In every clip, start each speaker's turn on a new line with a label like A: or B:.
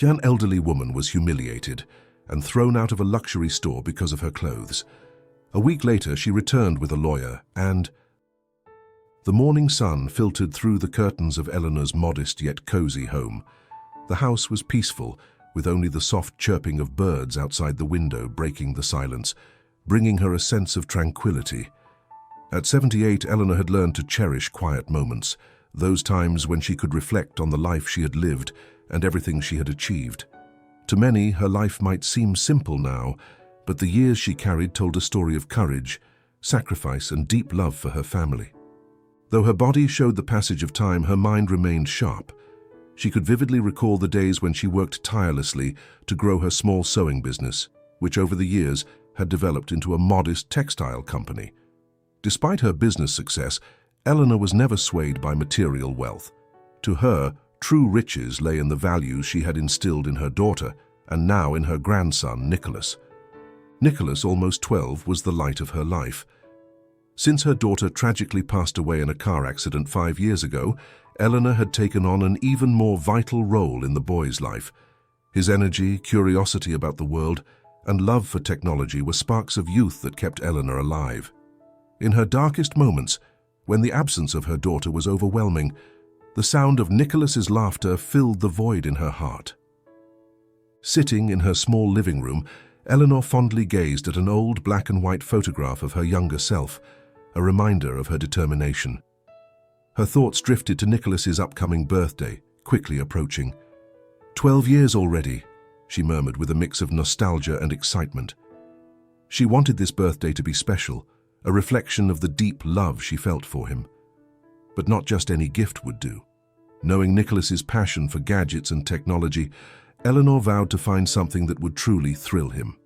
A: An elderly woman was humiliated and thrown out of a luxury store because of her clothes. A week later, she returned with a lawyer, and the morning sun filtered through the curtains of Elena's modest yet cozy home. The house was peaceful, with only the soft chirping of birds outside the window breaking the silence, bringing her a sense of tranquility. At 78, Elena had learned to cherish quiet moments, those times when she could reflect on the life she had lived and everything she had achieved. To many, her life might seem simple now, but the years she carried told a story of courage, sacrifice, and deep love for her family. Though her body showed the passage of time, her mind remained sharp. She could vividly recall the days when she worked tirelessly to grow her small sewing business, which over the years had developed into a modest textile company. Despite her business success, Elena was never swayed by material wealth. To her, true riches lay in the values she had instilled in her daughter and now in her grandson, Nicholas. Nicholas, almost 12, was the light of her life. Since her daughter tragically passed away in a car accident 5 years ago, Elena had taken on an even more vital role in the boy's life. His energy, curiosity about the world, and love for technology were sparks of youth that kept Elena alive. In her darkest moments, when the absence of her daughter was overwhelming, the sound of Nicholas's laughter filled the void in her heart. Sitting in her small living room, Eleanor fondly gazed at an old black-and-white photograph of her younger self, a reminder of her determination. Her thoughts drifted to Nicholas's upcoming birthday, quickly approaching. 12 years already, she murmured with a mix of nostalgia and excitement. She wanted this birthday to be special, a reflection of the deep love she felt for him. But not just any gift would do. Knowing Nicholas's passion for gadgets and technology, Eleanor vowed to find something that would truly thrill him.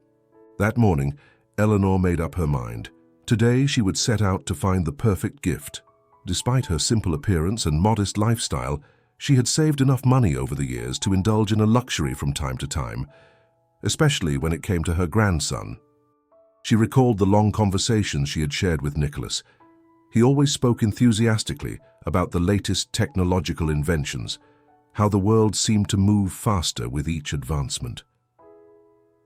A: That morning, Eleanor made up her mind. Today she would set out to find the perfect gift. Despite her simple appearance and modest lifestyle, she had saved enough money over the years to indulge in a luxury from time to time, especially when it came to her grandson. She recalled the long conversations she had shared with Nicholas. He always spoke enthusiastically about the latest technological inventions, how the world seemed to move faster with each advancement.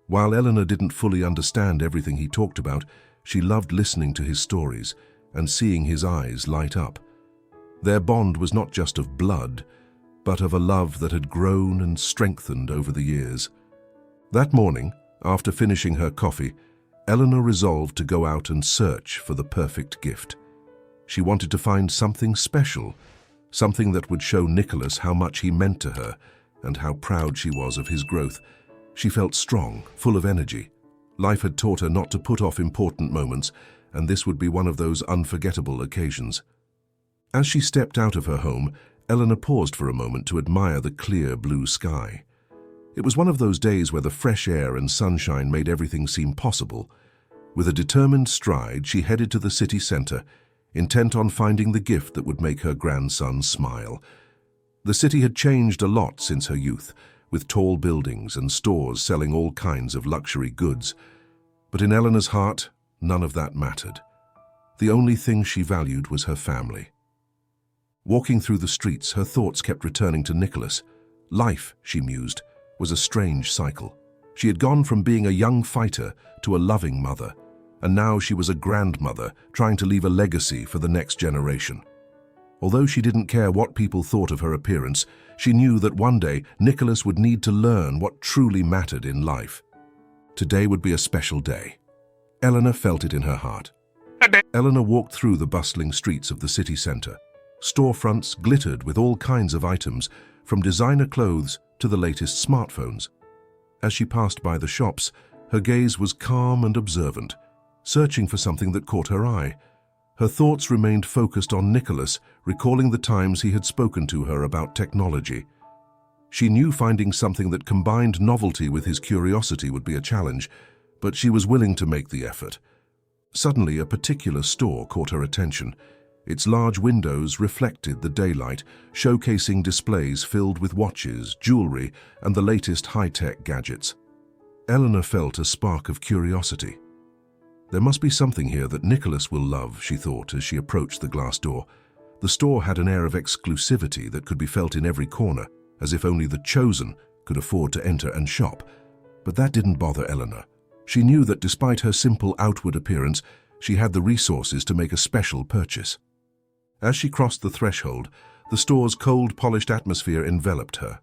A: While Eleanor didn't fully understand everything he talked about, she loved listening to his stories and seeing his eyes light up. Their bond was not just of blood, but of a love that had grown and strengthened over the years. That morning, after finishing her coffee, Eleanor resolved to go out and search for the perfect gift. She wanted to find something special, something that would show Nicholas how much he meant to her and how proud she was of his growth. She felt strong, full of energy. Life had taught her not to put off important moments, and this would be one of those unforgettable occasions. As she stepped out of her home, Eleanor paused for a moment to admire the clear blue sky. It was one of those days where the fresh air and sunshine made everything seem possible. With a determined stride, she headed to the city center, intent on finding the gift that would make her grandson smile. The city had changed a lot since her youth, with tall buildings and stores selling all kinds of luxury goods. But in Eleanor's heart, none of that mattered. The only thing she valued was her family. Walking through the streets, her thoughts kept returning to Nicholas. Life, she mused, was a strange cycle. She had gone from being a young fighter to a loving mother, and now she was a grandmother trying to leave a legacy for the next generation. Although she didn't care what people thought of her appearance, she knew that one day Nicholas would need to learn what truly mattered in life. Today would be a special day. Eleanor felt it in her heart. Eleanor walked through the bustling streets of the city center. Storefronts glittered with all kinds of items, from designer clothes to the latest smartphones. As she passed by the shops, her gaze was calm and observant, searching for something that caught her eye. Her thoughts remained focused on Nicholas, recalling the times he had spoken to her about technology. She knew finding something that combined novelty with his curiosity would be a challenge, but she was willing to make the effort. Suddenly, a particular store caught her attention. Its large windows reflected the daylight, showcasing displays filled with watches, jewelry, and the latest high-tech gadgets. Eleanor felt a spark of curiosity. There must be something here that Nicholas will love, she thought as she approached the glass door. The store had an air of exclusivity that could be felt in every corner, as if only the chosen could afford to enter and shop, but that didn't bother Elena. She knew that despite her simple outward appearance, she had the resources to make a special purchase. As she crossed the threshold, the store's cold, polished atmosphere enveloped her.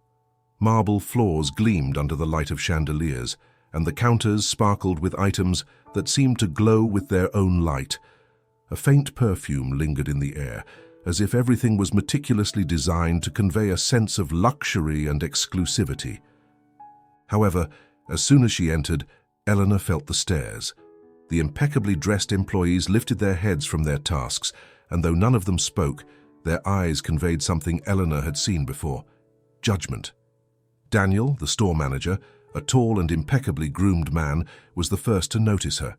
A: Marble floors gleamed under the light of chandeliers, and the counters sparkled with items that seemed to glow with their own light. A faint perfume lingered in the air, as if everything was meticulously designed to convey a sense of luxury and exclusivity. However, as soon as she entered, Elena felt the stares. The impeccably dressed employees lifted their heads from their tasks, and though none of them spoke, their eyes conveyed something Elena had seen before: judgment. Daniel, the store manager, a tall and impeccably groomed man, was the first to notice her.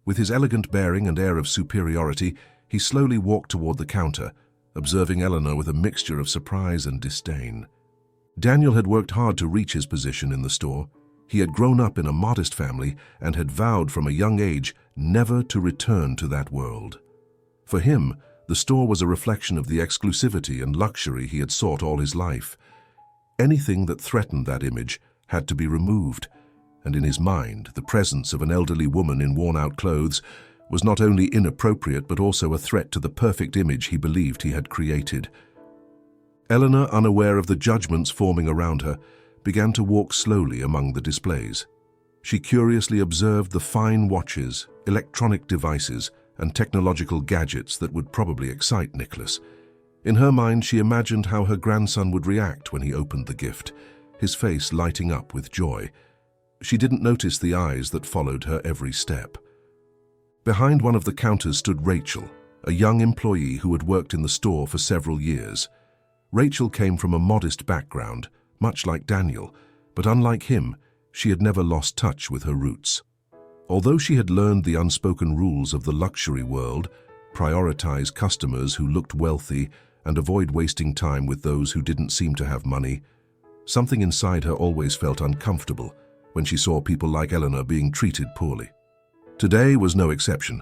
A: With his elegant bearing and air of superiority, he slowly walked toward the counter, observing Elena with a mixture of surprise and disdain. Daniel had worked hard to reach his position in the store. He had grown up in a modest family and had vowed from a young age never to return to that world. For him, the store was a reflection of the exclusivity and luxury he had sought all his life. Anything that threatened that image had to be removed, and in his mind, the presence of an elderly woman in worn-out clothes was not only inappropriate but also a threat to the perfect image he believed he had created. Elena, unaware of the judgments forming around her, began to walk slowly among the displays. She curiously observed the fine watches, electronic devices, and technological gadgets that would probably excite Nicholas. In her mind, she imagined how her grandson would react when he opened the gift, his face lighting up with joy. She didn't notice the eyes that followed her every step. Behind one of the counters stood Rachel, a young employee who had worked in the store for several years. Rachel came from a modest background, much like Daniel, but unlike him, she had never lost touch with her roots. Although she had learned the unspoken rules of the luxury world, prioritize customers who looked wealthy and avoid wasting time with those who didn't seem to have money, something inside her always felt uncomfortable when she saw people like Elena being treated poorly. Today was no exception.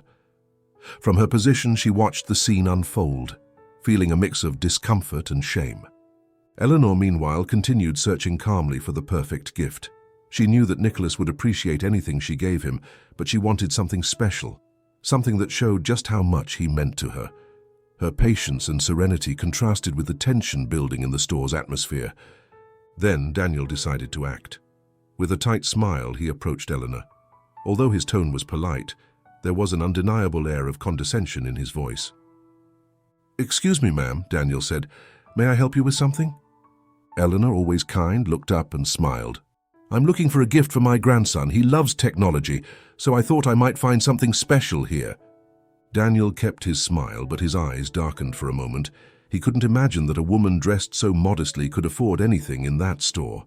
A: From her position, she watched the scene unfold, feeling a mix of discomfort and shame. Eleanor, meanwhile, continued searching calmly for the perfect gift. She knew that Nicholas would appreciate anything she gave him, but she wanted something special, something that showed just how much he meant to her. Her patience and serenity contrasted with the tension building in the store's atmosphere. Then Daniel decided to act. With a tight smile, he approached Elena. Although his tone was polite, there was an undeniable air of condescension in his voice. "Excuse me, ma'am," Daniel said. "May I help you with something?" Elena, always kind, looked up and smiled. "I'm looking for a gift for my grandson. He loves technology, so I thought I might find something special here." Daniel kept his smile, but his eyes darkened for a moment. He couldn't imagine that a woman dressed so modestly could afford anything in that store.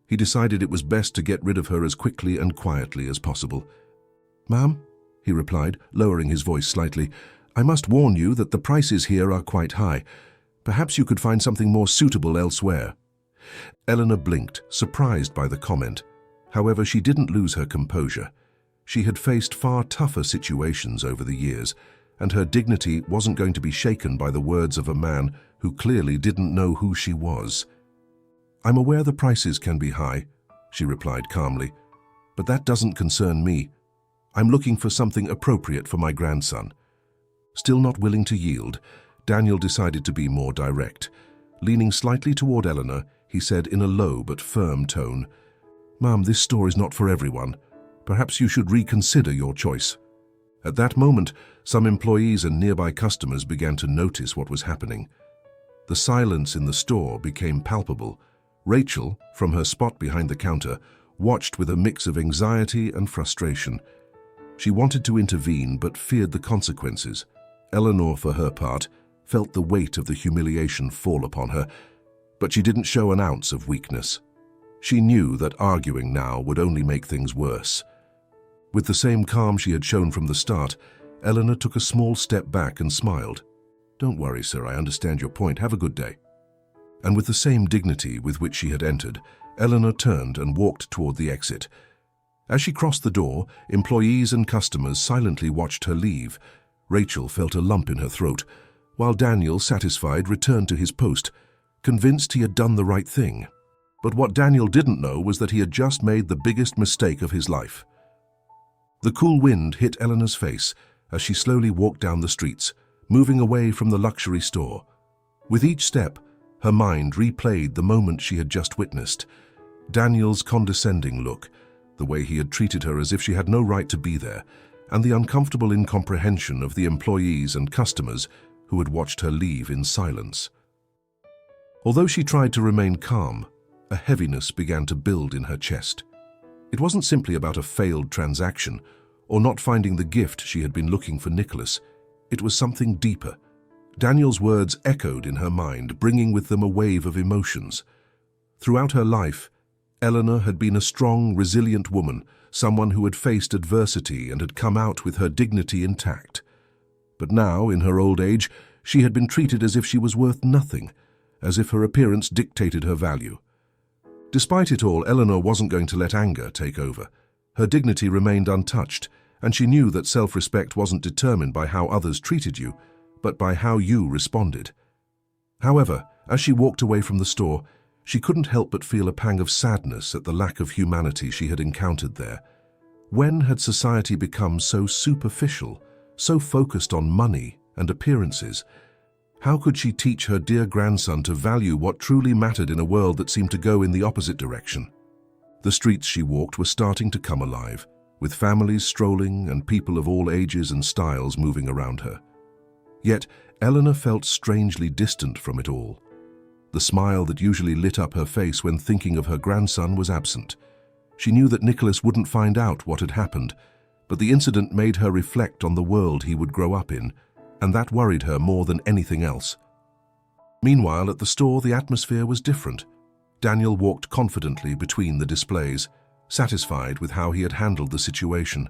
A: He decided it was best to get rid of her as quickly and quietly as possible. "Ma'am," he replied, lowering his voice slightly, "I must warn you that the prices here are quite high. Perhaps you could find something more suitable elsewhere." Elena blinked, surprised by the comment. However, she didn't lose her composure. She had faced far tougher situations over the years, and her dignity wasn't going to be shaken by the words of a man who clearly didn't know who she was. "I'm aware the prices can be high," she replied calmly, "but that doesn't concern me. I'm looking for something appropriate for my grandson." Still not willing to yield, Daniel decided to be more direct. Leaning slightly toward Elena, he said in a low but firm tone, "Ma'am, this store is not for everyone. Perhaps you should reconsider your choice." At that moment, some employees and nearby customers began to notice what was happening. The silence in the store became palpable. Rachel, from her spot behind the counter, watched with a mix of anxiety and frustration. She wanted to intervene but feared the consequences. Eleanor, for her part, felt the weight of the humiliation fall upon her, but she didn't show an ounce of weakness. She knew that arguing now would only make things worse. With the same calm she had shown from the start, Eleanor took a small step back and smiled. "Don't worry, sir, I understand your point. Have a good day." And with the same dignity with which she had entered, Eleanor turned and walked toward the exit. As she crossed the door, employees and customers silently watched her leave. Rachel felt a lump in her throat, while Daniel, satisfied, returned to his post, convinced he had done the right thing. But what Daniel didn't know was that he had just made the biggest mistake of his life. The cool wind hit Elena's face as she slowly walked down the streets, moving away from the luxury store. With each step, her mind replayed the moment she had just witnessed. Daniel's condescending look, the way he had treated her as if she had no right to be there, and the uncomfortable incomprehension of the employees and customers who had watched her leave in silence. Although she tried to remain calm, a heaviness began to build in her chest. It wasn't simply about a failed transaction or not finding the gift she had been looking for Nicholas. It was something deeper. Daniel's words echoed in her mind, bringing with them a wave of emotions. Throughout her life, Elena had been a strong, resilient woman, someone who had faced adversity and had come out with her dignity intact. But now, in her old age, she had been treated as if she was worth nothing, as if her appearance dictated her value. Despite it all, Eleanor wasn't going to let anger take over. Her dignity remained untouched, and she knew that self-respect wasn't determined by how others treated you, but by how you responded. However, as she walked away from the store, she couldn't help but feel a pang of sadness at the lack of humanity she had encountered there. When had society become so superficial, so focused on money and appearances? How could she teach her dear grandson to value what truly mattered in a world that seemed to go in the opposite direction? The streets she walked were starting to come alive, with families strolling and people of all ages and styles moving around her. Yet, Eleanor felt strangely distant from it all. The smile that usually lit up her face when thinking of her grandson was absent. She knew that Nicholas wouldn't find out what had happened, but the incident made her reflect on the world he would grow up in, and that worried her more than anything else. Meanwhile, at the store, the atmosphere was different. Daniel walked confidently between the displays, satisfied with how he had handled the situation.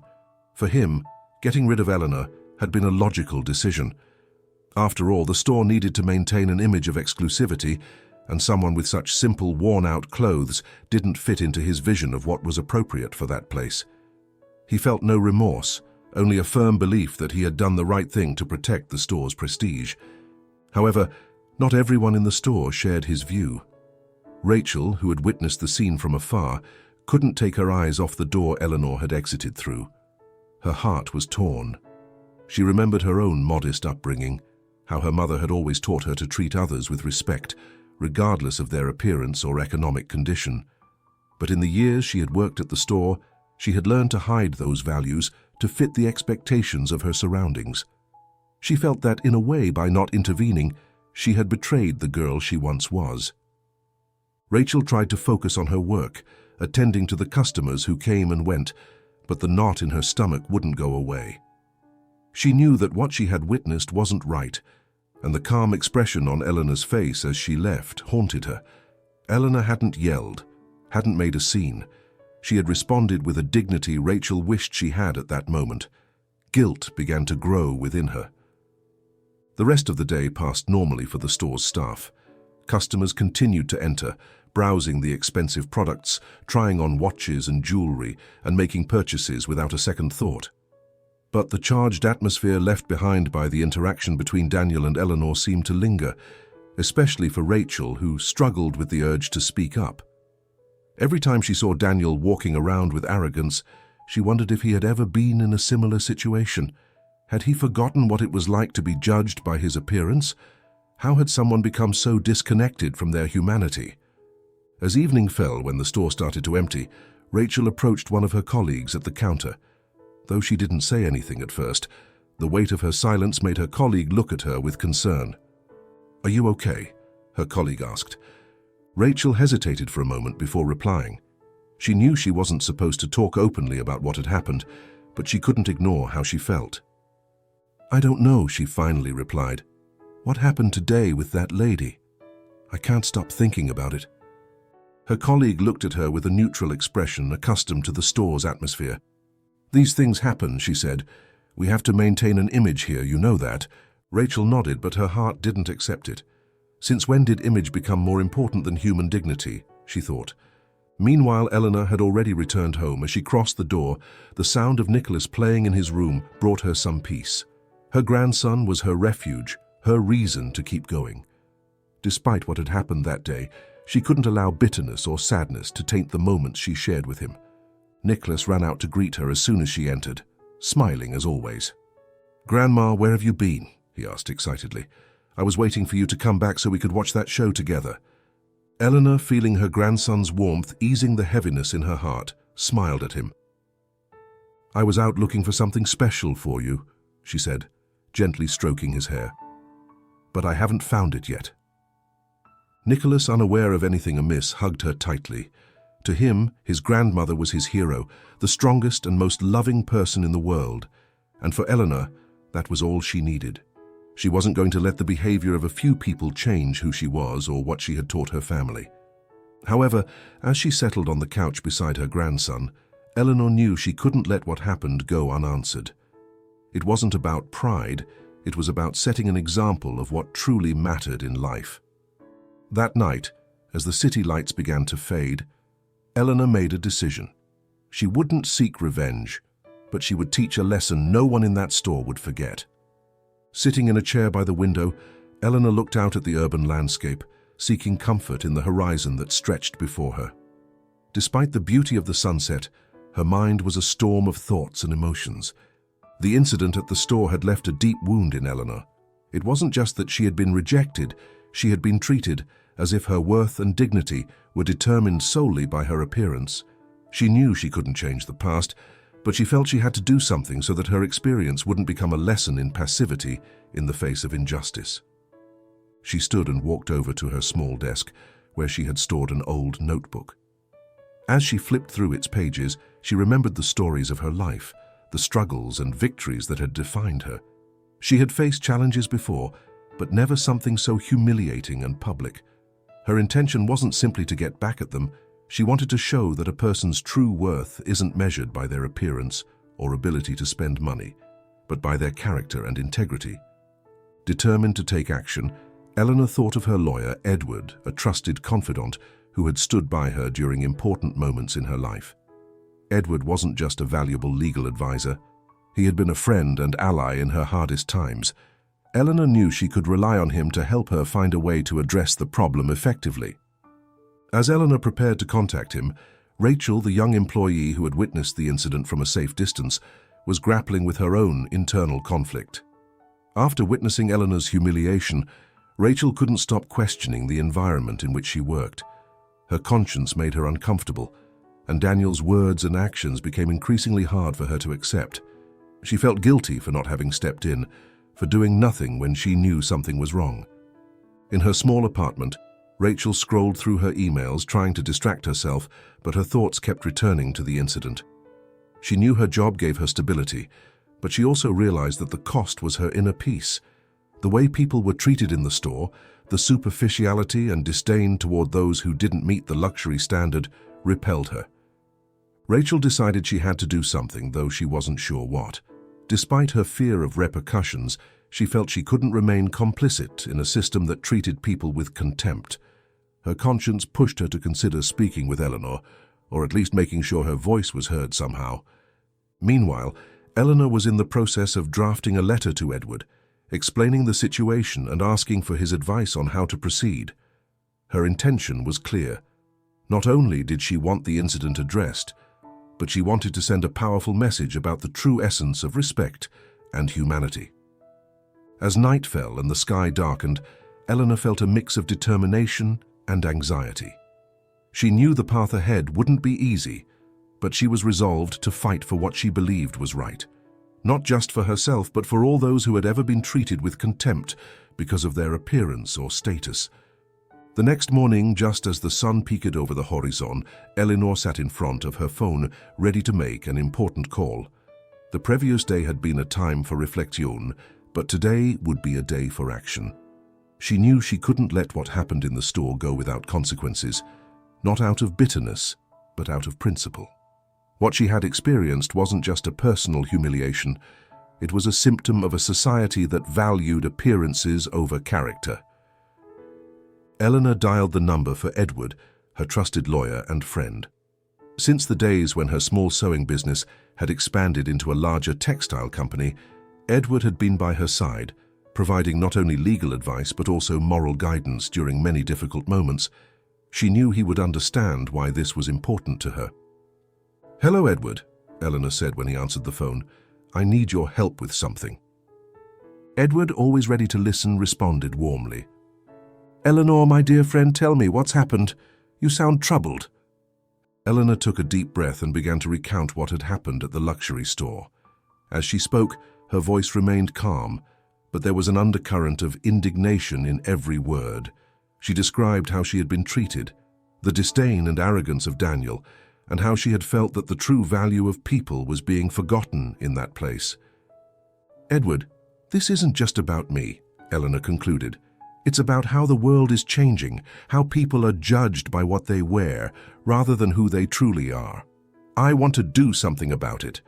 A: For him, getting rid of Eleanor had been a logical decision. After all, the store needed to maintain an image of exclusivity, and someone with such simple, worn-out clothes didn't fit into his vision of what was appropriate for that place. He felt no remorse, only a firm belief that he had done the right thing to protect the store's prestige. However, not everyone in the store shared his view. Rachel, who had witnessed the scene from afar, couldn't take her eyes off the door Eleanor had exited through. Her heart was torn. She remembered her own modest upbringing, how her mother had always taught her to treat others with respect, regardless of their appearance or economic condition. But in the years she had worked at the store, she had learned to hide those values to fit the expectations of her surroundings. She felt that, in a way, by not intervening, she had betrayed the girl she once was. Rachel tried to focus on her work, attending to the customers who came and went, but the knot in her stomach wouldn't go away. She knew that what she had witnessed wasn't right, and the calm expression on Eleanor's face as she left haunted her. Eleanor hadn't yelled, hadn't made a scene. She had responded with a dignity Rachel wished she had at that moment. Guilt began to grow within her. The rest of the day passed normally for the store's staff. Customers continued to enter, browsing the expensive products, trying on watches and jewelry, and making purchases without a second thought. But the charged atmosphere left behind by the interaction between Daniel and Eleanor seemed to linger, especially for Rachel, who struggled with the urge to speak up. Every time she saw Daniel walking around with arrogance, she wondered if he had ever been in a similar situation. Had he forgotten what it was like to be judged by his appearance? How had someone become so disconnected from their humanity? As evening fell, when the store started to empty, Rachel approached one of her colleagues at the counter. Though she didn't say anything at first, the weight of her silence made her colleague look at her with concern. "Are you okay?" her colleague asked. Rachel hesitated for a moment before replying. She knew she wasn't supposed to talk openly about what had happened, but she couldn't ignore how she felt. "I don't know," she finally replied. "What happened today with that lady? I can't stop thinking about it." Her colleague looked at her with a neutral expression, accustomed to the store's atmosphere. "These things happen," she said. "We have to maintain an image here, you know that." Rachel nodded, but her heart didn't accept it. Since when did image become more important than human dignity, she thought. Meanwhile, Eleanor had already returned home. As she crossed the door, the sound of Nicholas playing in his room brought her some peace. Her grandson was her refuge, her reason to keep going. Despite what had happened that day, She couldn't allow bitterness or sadness to taint the moments she shared with him. Nicholas ran out to greet her as soon as she entered, smiling as always. "Grandma, where have you been?" he asked excitedly. "I was waiting for you to come back so we could watch that show together." Elena, feeling her grandson's warmth easing the heaviness in her heart, smiled at him. "I was out looking for something special for you," she said, gently stroking his hair. "But I haven't found it yet." Nicholas, unaware of anything amiss, hugged her tightly. To him, his grandmother was his hero, the strongest and most loving person in the world. And for Elena, that was all she needed. She wasn't going to let the behavior of a few people change who she was or what she had taught her family. However, as she settled on the couch beside her grandson, Eleanor knew she couldn't let what happened go unanswered. It wasn't about pride, it was about setting an example of what truly mattered in life. That night, as the city lights began to fade, Eleanor made a decision. She wouldn't seek revenge, but she would teach a lesson no one in that store would forget. Sitting in a chair by the window, Eleanor looked out at the urban landscape, seeking comfort in the horizon that stretched before her. Despite the beauty of the sunset, her mind was a storm of thoughts and emotions. The incident at the store had left a deep wound in Eleanor. It wasn't just that she had been rejected, she had been treated as if her worth and dignity were determined solely by her appearance. She knew she couldn't change the past, but she felt she had to do something so that her experience wouldn't become a lesson in passivity in the face of injustice. She stood and walked over to her small desk, where she had stored an old notebook. As she flipped through its pages, she remembered the stories of her life, the struggles and victories that had defined her. She had faced challenges before, but never something so humiliating and public. Her intention wasn't simply to get back at them. She wanted to show that a person's true worth isn't measured by their appearance or ability to spend money, but by their character and integrity. Determined to take action, Eleanor thought of her lawyer, Edward, a trusted confidant who had stood by her during important moments in her life. Edward wasn't just a valuable legal advisor. He had been a friend and ally in her hardest times. Eleanor knew she could rely on him to help her find a way to address the problem effectively. As Eleanor prepared to contact him, Rachel, the young employee who had witnessed the incident from a safe distance, was grappling with her own internal conflict. After witnessing Eleanor's humiliation, Rachel couldn't stop questioning the environment in which she worked. Her conscience made her uncomfortable, and Daniel's words and actions became increasingly hard for her to accept. She felt guilty for not having stepped in, for doing nothing when she knew something was wrong. In her small apartment, Rachel scrolled through her emails trying to distract herself, but her thoughts kept returning to the incident. She knew her job gave her stability, but she also realized that the cost was her inner peace. The way people were treated in the store, the superficiality and disdain toward those who didn't meet the luxury standard, repelled her. Rachel decided she had to do something, though she wasn't sure what. Despite her fear of repercussions, she felt she couldn't remain complicit in a system that treated people with contempt. Her conscience pushed her to consider speaking with Eleanor, or at least making sure her voice was heard somehow. Meanwhile, Eleanor was in the process of drafting a letter to Edward, explaining the situation and asking for his advice on how to proceed. Her intention was clear. Not only did she want the incident addressed, but she wanted to send a powerful message about the true essence of respect and humanity. As night fell and the sky darkened, Eleanor felt a mix of determination and anxiety. She knew the path ahead wouldn't be easy, but she was resolved to fight for what she believed was right. Not just for herself, but for all those who had ever been treated with contempt because of their appearance or status. The next morning, just as the sun peeked over the horizon, Eleanor sat in front of her phone, ready to make an important call. The previous day had been a time for reflection, but today would be a day for action. She knew she couldn't let what happened in the store go without consequences, not out of bitterness, but out of principle. What she had experienced wasn't just a personal humiliation, it was a symptom of a society that valued appearances over character. Eleanor dialed the number for Edward, her trusted lawyer and friend. Since the days when her small sewing business had expanded into a larger textile company, Edward had been by her side, providing not only legal advice but also moral guidance during many difficult moments. She knew he would understand why this was important to her. "Hello, Edward," Elena said when he answered the phone. "I need your help with something." Edward, always ready to listen, responded warmly. "Eleanor, my dear friend, tell me, what's happened? You sound troubled." Elena took a deep breath and began to recount what had happened at the luxury store. As she spoke, her voice remained calm, but there was an undercurrent of indignation in every word. She described how she had been treated, the disdain and arrogance of Daniel, and how she had felt that the true value of people was being forgotten in that place. "Edward, this isn't just about me," Elena concluded. "It's about how the world is changing, how people are judged by what they wear, rather than who they truly are. I want to do something about it."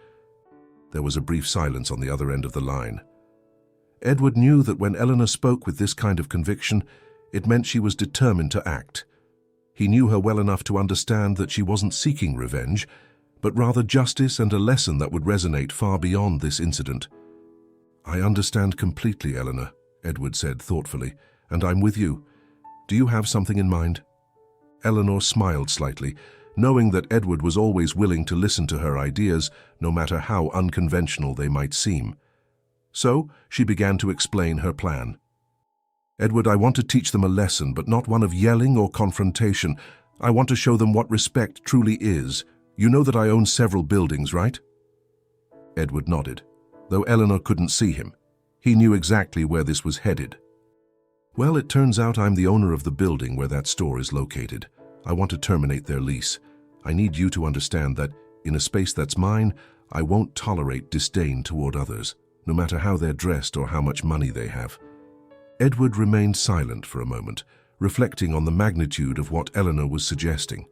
A: There was a brief silence on the other end of the line. Edward knew that when Elena spoke with this kind of conviction, it meant she was determined to act. He knew her well enough to understand that she wasn't seeking revenge, but rather justice and a lesson that would resonate far beyond this incident. "I understand completely, Elena," Edward said thoughtfully, "and I'm with you. Do you have something in mind?" Eleanor smiled slightly, knowing that Edward was always willing to listen to her ideas, no matter how unconventional they might seem. So she began to explain her plan. "Edward, I want to teach them a lesson, but not one of yelling or confrontation. I want to show them what respect truly is. You know that I own several buildings, right?" Edward nodded, though Eleanor couldn't see him. He knew exactly where this was headed. "Well, it turns out I'm the owner of the building where that store is located. I want to terminate their lease. I need you to understand that, in a space that's mine, I won't tolerate disdain toward others, no matter how they're dressed or how much money they have." Edward remained silent for a moment, reflecting on the magnitude of what Eleanor was suggesting.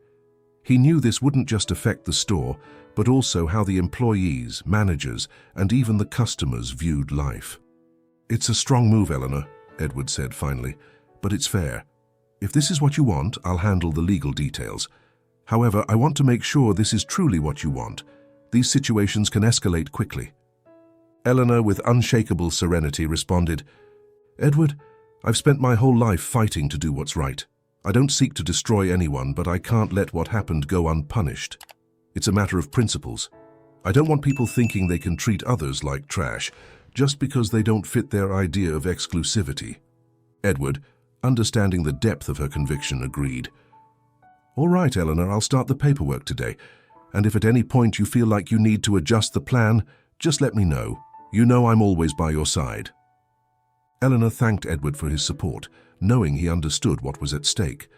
A: He knew this wouldn't just affect the store, but also how the employees, managers, and even the customers viewed life. "It's a strong move, Eleanor," Edward said finally, "but it's fair. If this is what you want, I'll handle the legal details. However, I want to make sure this is truly what you want. These situations can escalate quickly." Eleanor, with unshakable serenity, responded, "Edward, I've spent my whole life fighting to do what's right. I don't seek to destroy anyone, but I can't let what happened go unpunished. It's a matter of principles. I don't want people thinking they can treat others like trash just because they don't fit their idea of exclusivity." Edward, understanding the depth of her conviction, agreed. "All right, Eleanor, I'll start the paperwork today. And if at any point you feel like you need to adjust the plan, just let me know. You know I'm always by your side." Eleanor thanked Edward for his support, knowing he understood what was at stake.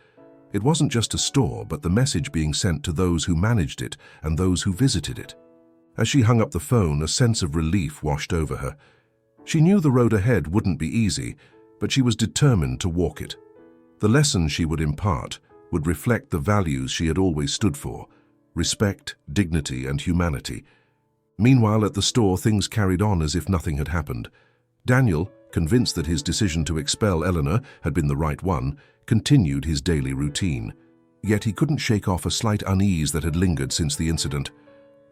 A: It wasn't just a store, but the message being sent to those who managed it and those who visited it. As she hung up the phone, a sense of relief washed over her. She knew the road ahead wouldn't be easy, but she was determined to walk it. The lesson she would impart would reflect the values she had always stood for: respect, dignity, and humanity. Meanwhile, at the store, things carried on as if nothing had happened. Daniel, convinced that his decision to expel Eleanor had been the right one, continued his daily routine. Yet he couldn't shake off a slight unease that had lingered since the incident.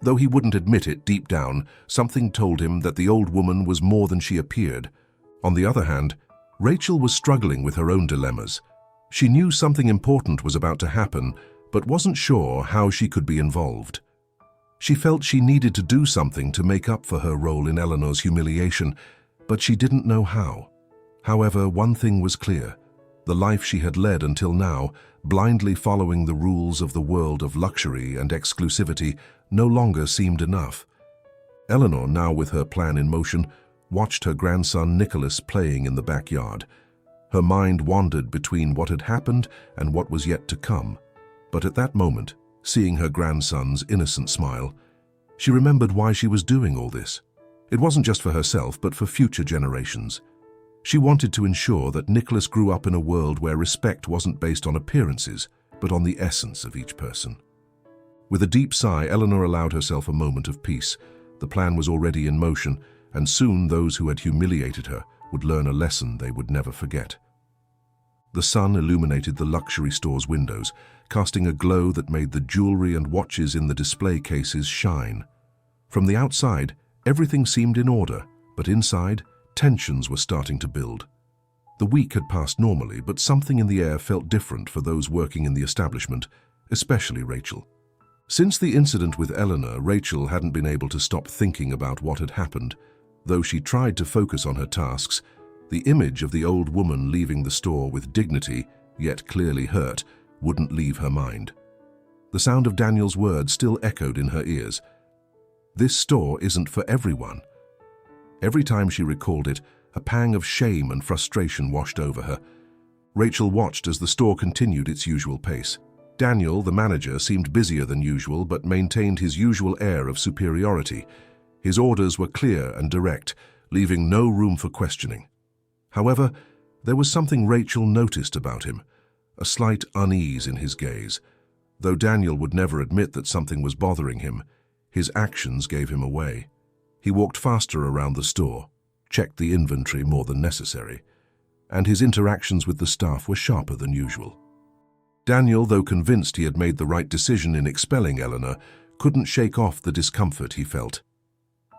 A: Though he wouldn't admit it deep down, something told him that the old woman was more than she appeared. On the other hand, Rachel was struggling with her own dilemmas. She knew something important was about to happen, but wasn't sure how she could be involved. She felt she needed to do something to make up for her role in Eleanor's humiliation, but she didn't know how. However, one thing was clear. The life she had led until now, blindly following the rules of the world of luxury and exclusivity, no longer seemed enough. Eleanor, now with her plan in motion, watched her grandson Nicholas playing in the backyard. Her mind wandered between what had happened and what was yet to come. But at that moment, seeing her grandson's innocent smile, she remembered why she was doing all this. It wasn't just for herself, but for future generations. She wanted to ensure that Nicholas grew up in a world where respect wasn't based on appearances, but on the essence of each person. With a deep sigh, Eleanor allowed herself a moment of peace. The plan was already in motion, and soon those who had humiliated her would learn a lesson they would never forget. The sun illuminated the luxury store's windows, casting a glow that made the jewelry and watches in the display cases shine. From the outside, everything seemed in order, but inside, tensions were starting to build. The week had passed normally, but something in the air felt different for those working in the establishment, especially Rachel. Since the incident with Elena, Rachel hadn't been able to stop thinking about what had happened. Though she tried to focus on her tasks, the image of the old woman leaving the store with dignity, yet clearly hurt, wouldn't leave her mind. The sound of Daniel's words still echoed in her ears. This store isn't for everyone. Every time she recalled it, a pang of shame and frustration washed over her. Rachel watched as the store continued its usual pace. Daniel, the manager, seemed busier than usual but maintained his usual air of superiority. His orders were clear and direct, leaving no room for questioning. However, there was something Rachel noticed about him, a slight unease in his gaze. Though Daniel would never admit that something was bothering him, his actions gave him away. He walked faster around the store, checked the inventory more than necessary, and his interactions with the staff were sharper than usual. Daniel, though convinced he had made the right decision in expelling Elena, couldn't shake off the discomfort he felt.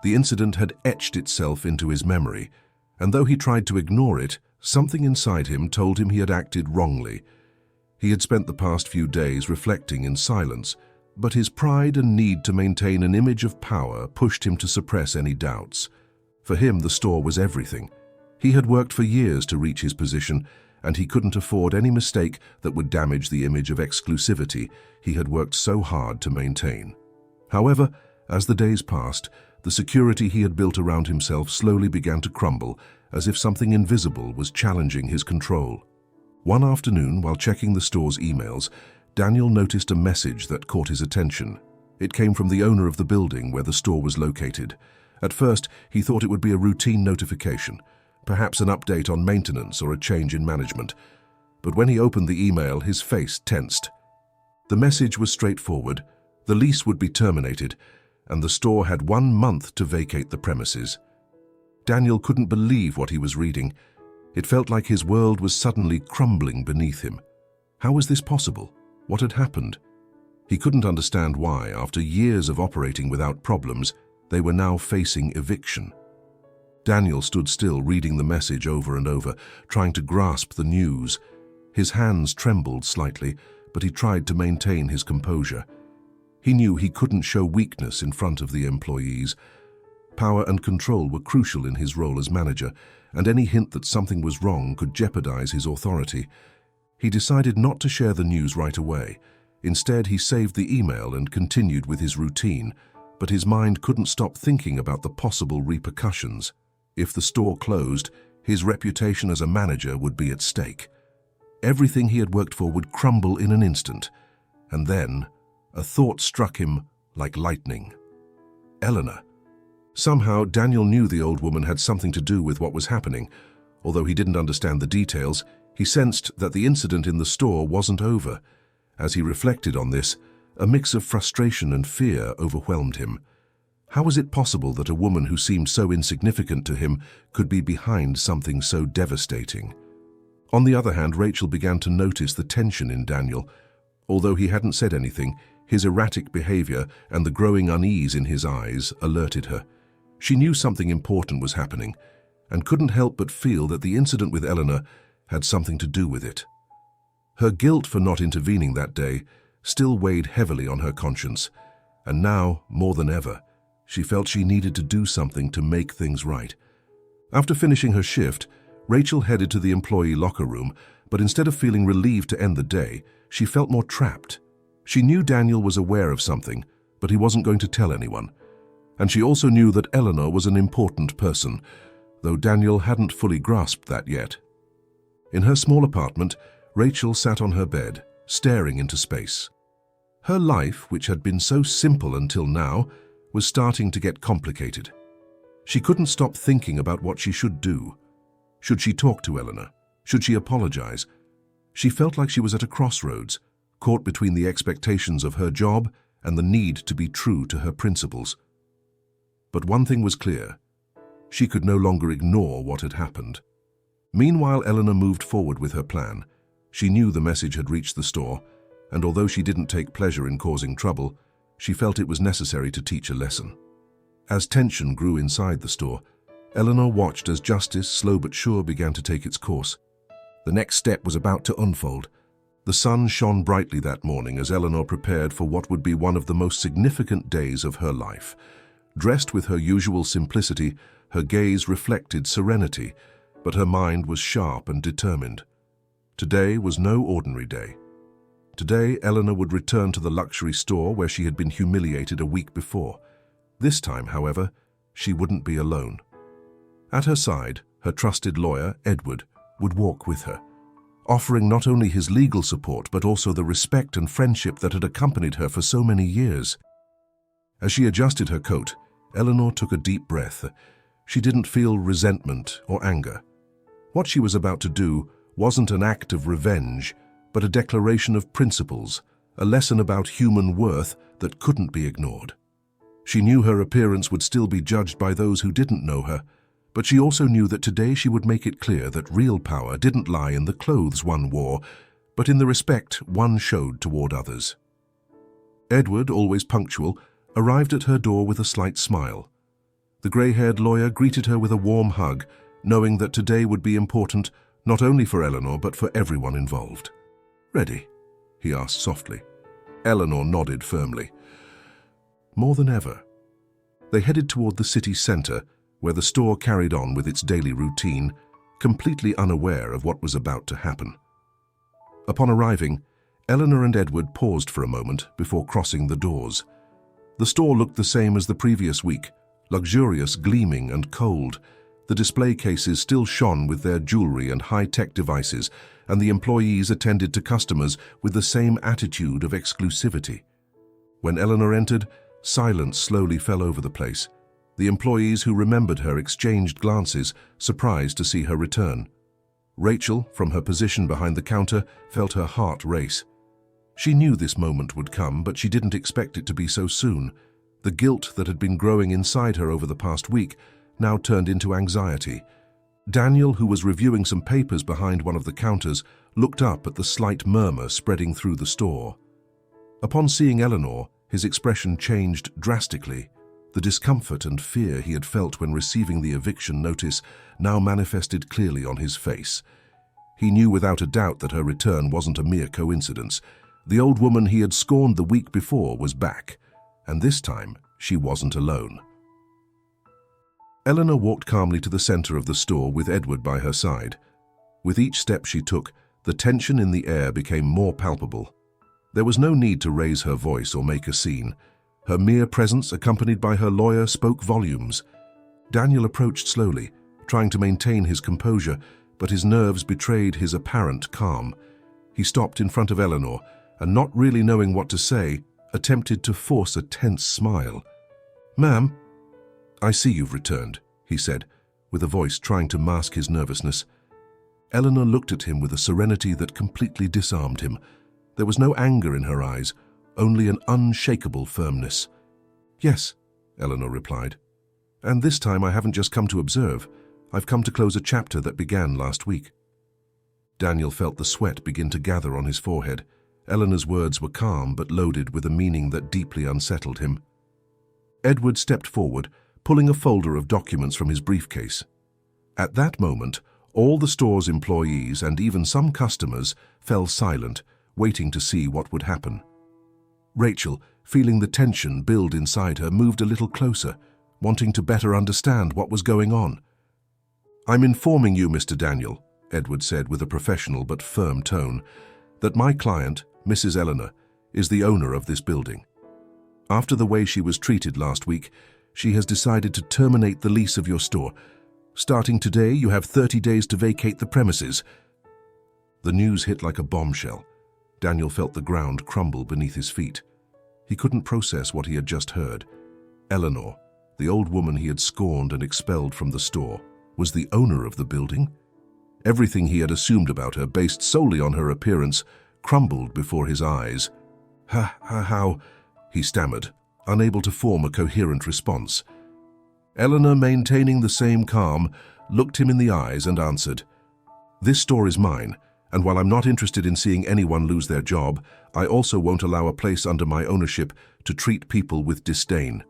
A: The incident had etched itself into his memory, and though he tried to ignore it, something inside him told him he had acted wrongly. He had spent the past few days reflecting in silence, but his pride and need to maintain an image of power pushed him to suppress any doubts. For him, the store was everything. He had worked for years to reach his position, and he couldn't afford any mistake that would damage the image of exclusivity he had worked so hard to maintain. However, as the days passed, the security he had built around himself slowly began to crumble, as if something invisible was challenging his control. One afternoon, while checking the store's emails, Daniel noticed a message that caught his attention. It came from the owner of the building where the store was located. At first, he thought it would be a routine notification, perhaps an update on maintenance or a change in management. But when he opened the email, his face tensed. The message was straightforward. The lease would be terminated, and the store had 1 month to vacate the premises. Daniel couldn't believe what he was reading. It felt like his world was suddenly crumbling beneath him. How was this possible? What had happened? He couldn't understand why, after years of operating without problems, they were now facing eviction. Daniel stood still, reading the message over and over, trying to grasp the news. His hands trembled slightly, but he tried to maintain his composure. He knew he couldn't show weakness in front of the employees. Power and control were crucial in his role as manager, and any hint that something was wrong could jeopardize his authority. He decided not to share the news right away. Instead, he saved the email and continued with his routine, but his mind couldn't stop thinking about the possible repercussions. If the store closed, his reputation as a manager would be at stake. Everything he had worked for would crumble in an instant, and then a thought struck him like lightning. Elena. Somehow, Daniel knew the old woman had something to do with what was happening. Although he didn't understand the details, he sensed that the incident in the store wasn't over. As he reflected on this, a mix of frustration and fear overwhelmed him. How was it possible that a woman who seemed so insignificant to him could be behind something so devastating? On the other hand, Rachel began to notice the tension in Daniel. Although he hadn't said anything, his erratic behavior and the growing unease in his eyes alerted her. She knew something important was happening, and couldn't help but feel that the incident with Elena had something to do with it. Her guilt for not intervening that day still weighed heavily on her conscience, and now, more than ever, she felt she needed to do something to make things right. After finishing her shift, Rachel headed to the employee locker room, but instead of feeling relieved to end the day, she felt more trapped. She knew Daniel was aware of something, but he wasn't going to tell anyone. And she also knew that Elena was an important person, though Daniel hadn't fully grasped that yet. In her small apartment, Rachel sat on her bed, staring into space. Her life, which had been so simple until now, was starting to get complicated. She couldn't stop thinking about what she should do. Should she talk to Elena? Should she apologize? She felt like she was at a crossroads, caught between the expectations of her job and the need to be true to her principles. But one thing was clear. She could no longer ignore what had happened. Meanwhile, Elena moved forward with her plan. She knew the message had reached the store, and although she didn't take pleasure in causing trouble, she felt it was necessary to teach a lesson. As tension grew inside the store, Elena watched as justice, slow but sure, began to take its course. The next step was about to unfold. The sun shone brightly that morning as Eleanor prepared for what would be one of the most significant days of her life. Dressed with her usual simplicity, her gaze reflected serenity, but her mind was sharp and determined. Today was no ordinary day. Today, Eleanor would return to the luxury store where she had been humiliated a week before. This time, however, she wouldn't be alone. At her side, her trusted lawyer, Edward, would walk with her, offering not only his legal support but also the respect and friendship that had accompanied her for so many years. As she adjusted her coat, Eleanor took a deep breath. She didn't feel resentment or anger. What she was about to do wasn't an act of revenge, but a declaration of principles, a lesson about human worth that couldn't be ignored. She knew her appearance would still be judged by those who didn't know her, but she also knew that today she would make it clear that real power didn't lie in the clothes one wore, but in the respect one showed toward others. Edward, always punctual, arrived at her door with a slight smile. The grey-haired lawyer greeted her with a warm hug, knowing that today would be important not only for Eleanor but for everyone involved. "Ready?" he asked softly. Eleanor nodded firmly. More than ever. They headed toward the city centre, where the store carried on with its daily routine, completely unaware of what was about to happen. Upon arriving, Eleanor and Edward paused for a moment before crossing the doors. The store looked the same as the previous week, luxurious, gleaming, and cold. The display cases still shone with their jewelry and high-tech devices, and the employees attended to customers with the same attitude of exclusivity. When Eleanor entered, silence slowly fell over the place. The employees who remembered her exchanged glances, surprised to see her return. Rachel, from her position behind the counter, felt her heart race. She knew this moment would come, but she didn't expect it to be so soon. The guilt that had been growing inside her over the past week now turned into anxiety. Daniel, who was reviewing some papers behind one of the counters, looked up at the slight murmur spreading through the store. Upon seeing Eleanor, his expression changed drastically. The discomfort and fear he had felt when receiving the eviction notice now manifested clearly on his face. He knew without a doubt that her return wasn't a mere coincidence. The old woman he had scorned the week before was back, and this time she wasn't alone. Eleanor walked calmly to the center of the store with Edward by her side. With each step she took, the tension in the air became more palpable. There was no need to raise her voice or make a scene. Her mere presence, accompanied by her lawyer, spoke volumes. Daniel approached slowly, trying to maintain his composure, but his nerves betrayed his apparent calm. He stopped in front of Eleanor, and not really knowing what to say, attempted to force a tense smile. "Ma'am, I see you've returned," he said, with a voice trying to mask his nervousness. Eleanor looked at him with a serenity that completely disarmed him. There was no anger in her eyes, only an unshakable firmness. "Yes," Eleanor replied. "And this time I haven't just come to observe. I've come to close a chapter that began last week." Daniel felt the sweat begin to gather on his forehead. Eleanor's words were calm but loaded with a meaning that deeply unsettled him. Edward stepped forward, pulling a folder of documents from his briefcase. At that moment, all the store's employees and even some customers fell silent, waiting to see what would happen. Rachel, feeling the tension build inside her, moved a little closer, wanting to better understand what was going on. "I'm informing you, Mr. Daniel," Edward said with a professional but firm tone, "that my client, Mrs. Elena, is the owner of this building. After the way she was treated last week, she has decided to terminate the lease of your store. Starting today, you have 30 days to vacate the premises." The news hit like a bombshell. Daniel felt the ground crumble beneath his feet. He couldn't process what he had just heard. Eleanor, the old woman he had scorned and expelled from the store, was the owner of the building. Everything he had assumed about her, based solely on her appearance, crumbled before his eyes. How, he stammered, unable to form a coherent response. Eleanor, maintaining the same calm, looked him in the eyes and answered, "This store is mine, and while I'm not interested in seeing anyone lose their job, I also won't allow a place under my ownership to treat people with disdain.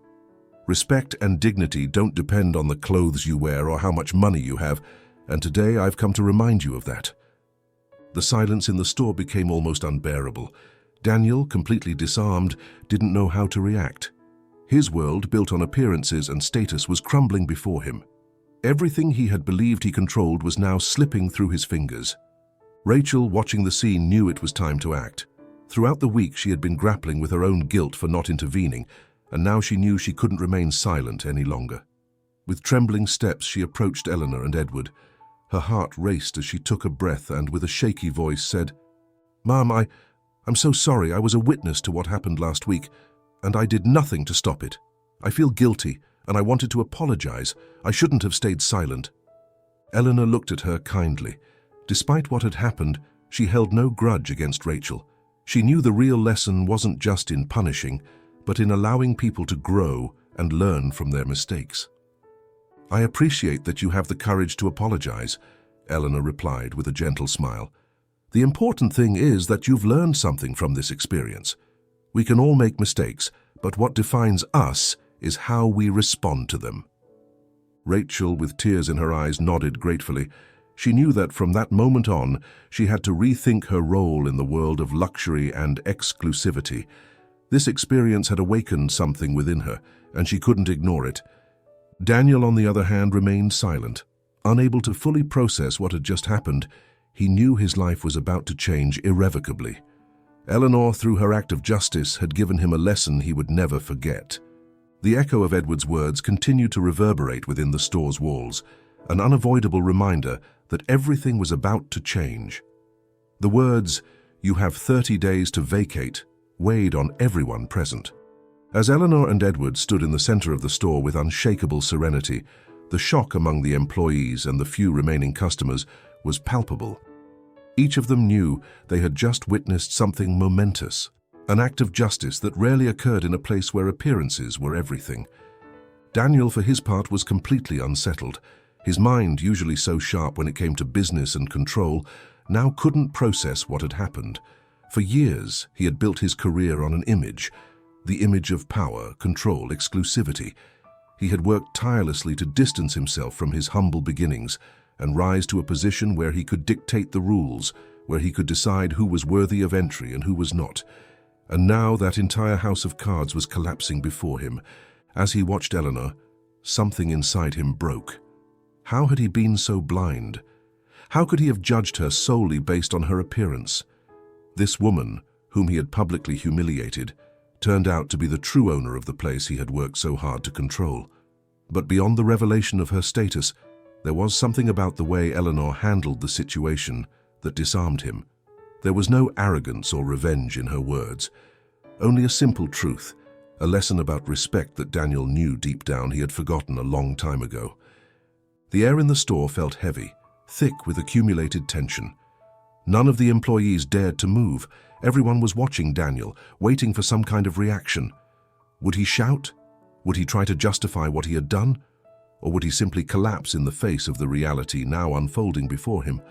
A: Respect and dignity don't depend on the clothes you wear or how much money you have, and today I've come to remind you of that. The silence in the store became almost unbearable. Daniel, completely disarmed, didn't know how to react. His world, built on appearances and status, was crumbling before him. Everything he had believed he controlled was now slipping through his fingers. Rachel, watching the scene, knew it was time to act. Throughout the week, she had been grappling with her own guilt for not intervening, and now she knew she couldn't remain silent any longer. With trembling steps, she approached Elena and Edward. Her heart raced as she took a breath and, with a shaky voice, said, "Mom, I'm so sorry. I was a witness to what happened last week, and I did nothing to stop it. I feel guilty, and I wanted to apologize. I shouldn't have stayed silent." Elena looked at her kindly. Despite what had happened, she held no grudge against Rachel. She knew the real lesson wasn't just in punishing, but in allowing people to grow and learn from their mistakes. "I appreciate that you have the courage to apologize," Elena replied with a gentle smile. "The important thing is that you've learned something from this experience. We can all make mistakes, but what defines us is how we respond to them." Rachel, with tears in her eyes, nodded gratefully. She knew that from that moment on, she had to rethink her role in the world of luxury and exclusivity. This experience had awakened something within her, and she couldn't ignore it. Daniel, on the other hand, remained silent. Unable to fully process what had just happened, he knew his life was about to change irrevocably. Eleanor, through her act of justice, had given him a lesson he would never forget. The echo of Edward's words continued to reverberate within the store's walls, an unavoidable reminder that everything was about to change. The words, "You have 30 days to vacate," weighed on everyone present. As Eleanor and Edward stood in the center of the store with unshakable serenity, the shock among the employees and the few remaining customers was palpable. Each of them knew they had just witnessed something momentous, an act of justice that rarely occurred in a place where appearances were everything. Daniel, for his part, was completely unsettled. His mind, usually so sharp when it came to business and control, now couldn't process what had happened. For years, he had built his career on an image, the image of power, control, exclusivity. He had worked tirelessly to distance himself from his humble beginnings and rise to a position where he could dictate the rules, where he could decide who was worthy of entry and who was not. And now that entire house of cards was collapsing before him. As he watched Eleanor, something inside him broke. How had he been so blind? How could he have judged her solely based on her appearance? This woman, whom he had publicly humiliated, turned out to be the true owner of the place he had worked so hard to control. But beyond the revelation of her status, there was something about the way Eleanor handled the situation that disarmed him. There was no arrogance or revenge in her words, only a simple truth, a lesson about respect that Daniel knew deep down he had forgotten a long time ago. The air in the store felt heavy, thick with accumulated tension. None of the employees dared to move. Everyone was watching Daniel, waiting for some kind of reaction. Would he shout? Would he try to justify what he had done? Or would he simply collapse in the face of the reality now unfolding before him?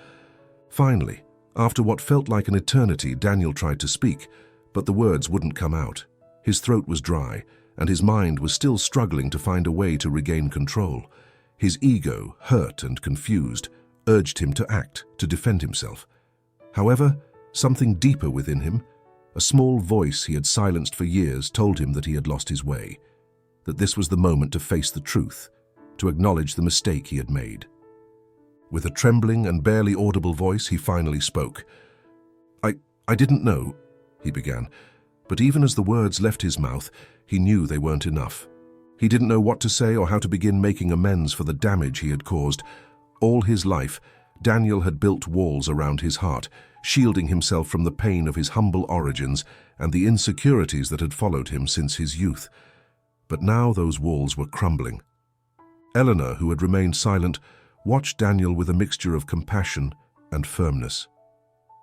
A: Finally, after what felt like an eternity, Daniel tried to speak, but the words wouldn't come out. His throat was dry, and his mind was still struggling to find a way to regain control. His ego, hurt and confused, urged him to act, to defend himself. However, something deeper within him, a small voice he had silenced for years, told him that he had lost his way, that this was the moment to face the truth, to acknowledge the mistake he had made. With a trembling and barely audible voice, he finally spoke. I didn't know," he began, but even as the words left his mouth, he knew they weren't enough. He didn't know what to say or how to begin making amends for the damage he had caused. All his life, Daniel had built walls around his heart, shielding himself from the pain of his humble origins and the insecurities that had followed him since his youth. But now those walls were crumbling. Eleanor, who had remained silent, watched Daniel with a mixture of compassion and firmness.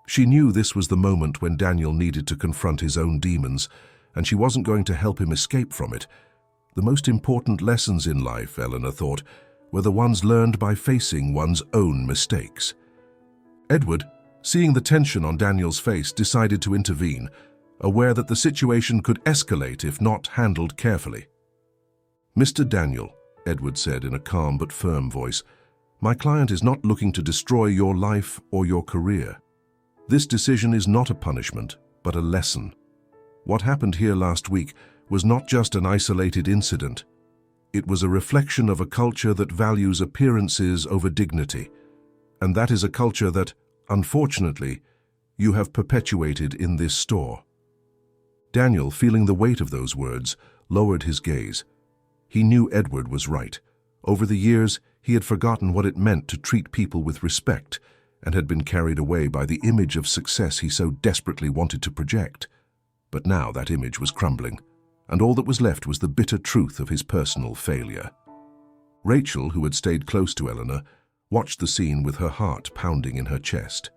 A: She knew this was the moment when Daniel needed to confront his own demons, and she wasn't going to help him escape from it. The most important lessons in life, Eleanor thought, were the ones learned by facing one's own mistakes. Edward, seeing the tension on Daniel's face, decided to intervene, aware that the situation could escalate if not handled carefully. "Mr. Daniel," Edward said in a calm but firm voice, "my client is not looking to destroy your life or your career. This decision is not a punishment, but a lesson. What happened here last week was not just an isolated incident. It was a reflection of a culture that values appearances over dignity. And that is a culture that, unfortunately, you have perpetuated in this store. Daniel, feeling the weight of those words, lowered his gaze. He knew Edward was right. Over the years, he had forgotten what it meant to treat people with respect and had been carried away by the image of success he so desperately wanted to project. But now that image was crumbling, and all that was left was the bitter truth of his personal failure. Rachel, who had stayed close to Elena, watched the scene with her heart pounding in her chest.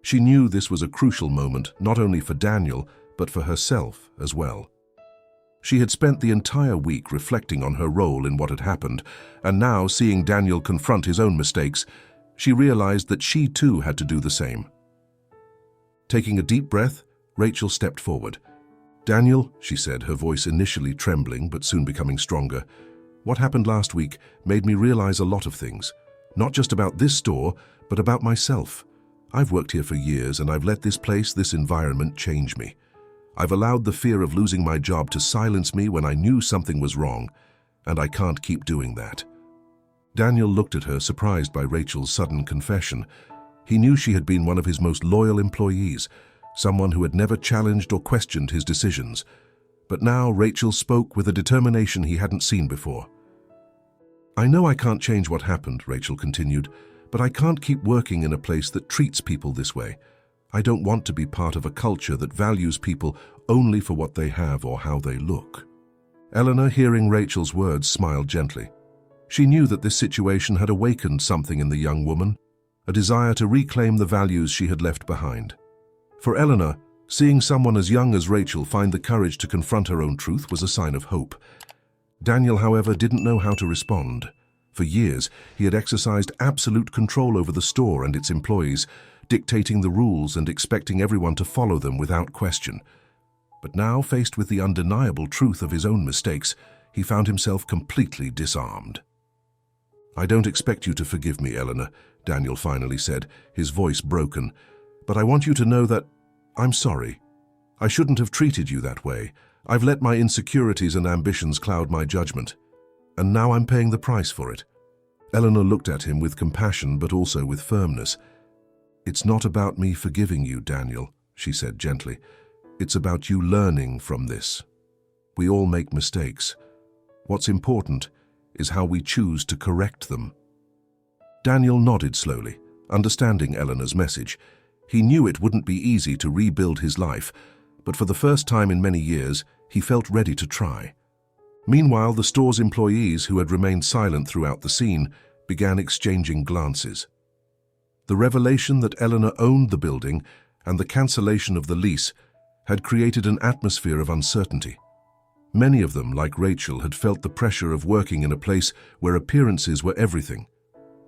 A: She knew this was a crucial moment not only for Daniel, but for herself as well. She had spent the entire week reflecting on her role in what had happened, and now, seeing Daniel confront his own mistakes, she realized that she too had to do the same. Taking a deep breath, Rachel stepped forward. "Daniel," she said, her voice initially trembling but soon becoming stronger, "what happened last week made me realize a lot of things. Not just about this store, but about myself. I've worked here for years, and I've let this place, this environment, change me. I've allowed the fear of losing my job to silence me when I knew something was wrong, and I can't keep doing that." Daniel looked at her, surprised by Rachel's sudden confession. He knew she had been one of his most loyal employees, someone who had never challenged or questioned his decisions. But now Rachel spoke with a determination he hadn't seen before. "I know I can't change what happened," Rachel continued, "but I can't keep working in a place that treats people this way. I don't want to be part of a culture that values people only for what they have or how they look." Elena, hearing Rachel's words, smiled gently. She knew that this situation had awakened something in the young woman, a desire to reclaim the values she had left behind. For Elena, seeing someone as young as Rachel find the courage to confront her own truth was a sign of hope. Daniel, however, didn't know how to respond. For years, he had exercised absolute control over the store and its employees, dictating the rules and expecting everyone to follow them without question. But now, faced with the undeniable truth of his own mistakes, he found himself completely disarmed. "I don't expect you to forgive me, Elena," Daniel finally said, his voice broken. "But I want you to know that I'm sorry. I shouldn't have treated you that way. I've let my insecurities and ambitions cloud my judgment. And now I'm paying the price for it." Elena looked at him with compassion but also with firmness. "It's not about me forgiving you, Daniel," she said gently. "It's about you learning from this. We all make mistakes. What's important is how we choose to correct them." Daniel nodded slowly, understanding Elena's message. He knew it wouldn't be easy to rebuild his life, but for the first time in many years, he felt ready to try. Meanwhile, the store's employees, who had remained silent throughout the scene, began exchanging glances. The revelation that Elena owned the building and the cancellation of the lease had created an atmosphere of uncertainty. Many of them, like Rachel, had felt the pressure of working in a place where appearances were everything.